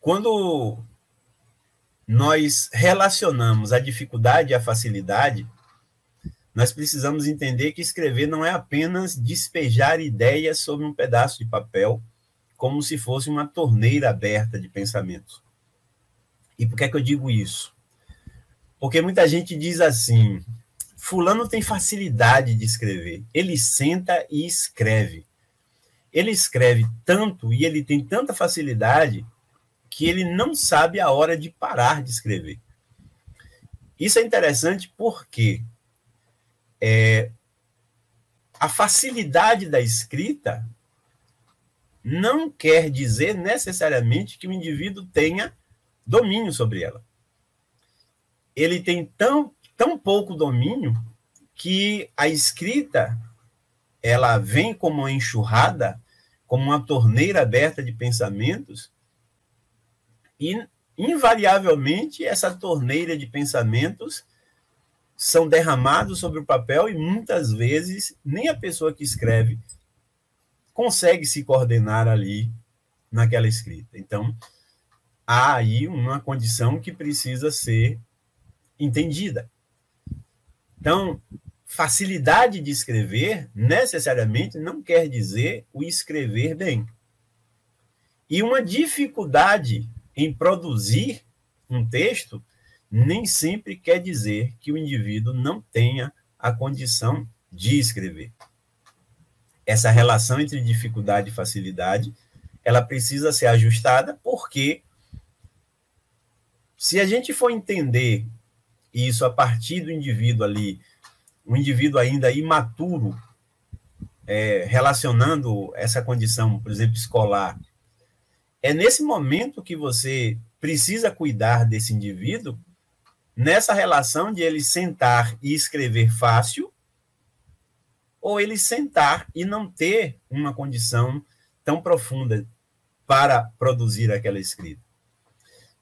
Quando nós relacionamos a dificuldade e a facilidade, nós precisamos entender que escrever não é apenas despejar ideias sobre um pedaço de papel, como se fosse uma torneira aberta de pensamentos. E por que é que eu digo isso? Porque muita gente diz assim: fulano tem facilidade de escrever, ele senta e escreve. Ele escreve tanto e ele tem tanta facilidade que ele não sabe a hora de parar de escrever. Isso é interessante porque a facilidade da escrita não quer dizer necessariamente que o indivíduo tenha domínio sobre ela. Ele tem tão pouco domínio que a escrita ela vem como uma enxurrada, como uma torneira aberta de pensamentos, e invariavelmente essa torneira de pensamentos são derramados sobre o papel e muitas vezes nem a pessoa que escreve consegue se coordenar ali naquela escrita. Então, há aí uma condição que precisa ser entendida. Então, facilidade de escrever necessariamente não quer dizer o escrever bem. E uma dificuldade em produzir um texto nem sempre quer dizer que o indivíduo não tenha a condição de escrever. Essa relação entre dificuldade e facilidade, ela precisa ser ajustada, porque se a gente for entender isso a partir do indivíduo ali, um indivíduo ainda imaturo, relacionando essa condição, por exemplo, escolar, é nesse momento que você precisa cuidar desse indivíduo, nessa relação de ele sentar e escrever fácil, ou ele sentar e não ter uma condição tão profunda para produzir aquela escrita.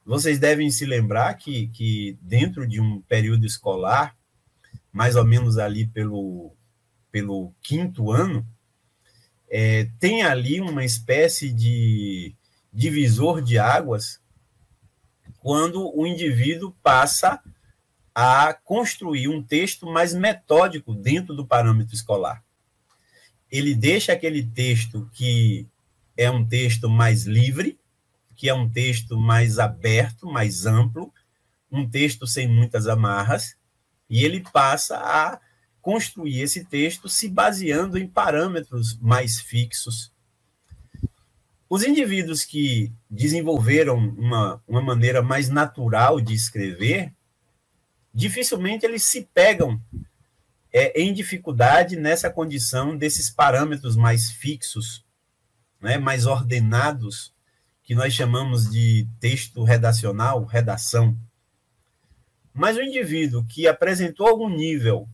Vocês devem se lembrar que dentro de um período escolar, mais ou menos ali pelo 5º ano, tem ali uma espécie de divisor de águas, quando o indivíduo passa a construir um texto mais metódico dentro do parâmetro escolar. Ele deixa aquele texto que é um texto mais livre, que é um texto mais aberto, mais amplo, um texto sem muitas amarras, e ele passa a construir esse texto se baseando em parâmetros mais fixos. Os indivíduos que desenvolveram uma maneira mais natural de escrever, dificilmente eles se pegam em dificuldade nessa condição desses parâmetros mais fixos, né, mais ordenados, que nós chamamos de texto redacional, redação. Mas o indivíduo que apresentou algum nível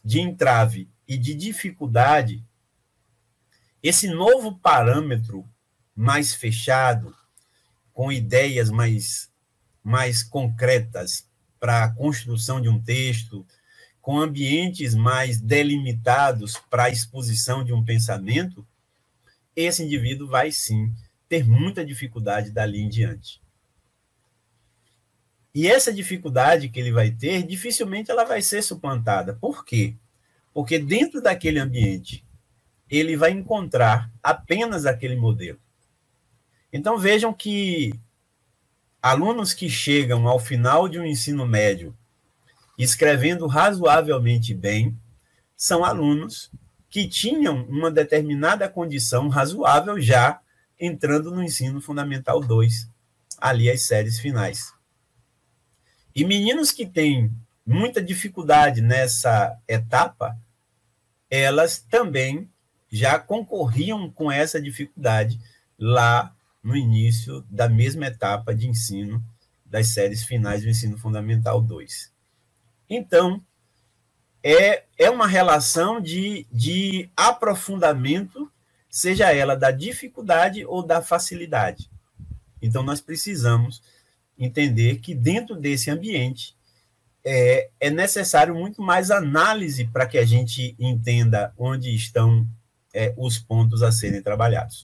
de entrave e de dificuldade, esse novo parâmetro mais fechado, com ideias mais concretas para a construção de um texto, com ambientes mais delimitados para a exposição de um pensamento, esse indivíduo vai sim ter muita dificuldade dali em diante. E essa dificuldade que ele vai ter, dificilmente ela vai ser suplantada. Por quê? Porque dentro daquele ambiente, ele vai encontrar apenas aquele modelo. Então vejam que alunos que chegam ao final de um ensino médio escrevendo razoavelmente bem, são alunos que tinham uma determinada condição razoável já entrando no ensino fundamental 2, ali as séries finais. E meninos que têm muita dificuldade nessa etapa, elas também já concorriam com essa dificuldade lá no início da mesma etapa de ensino das séries finais do ensino fundamental 2. Então, é uma relação de aprofundamento, seja ela da dificuldade ou da facilidade. Então, nós precisamos entender que dentro desse ambiente é necessário muito mais análise para que a gente entenda onde estão os pontos a serem trabalhados.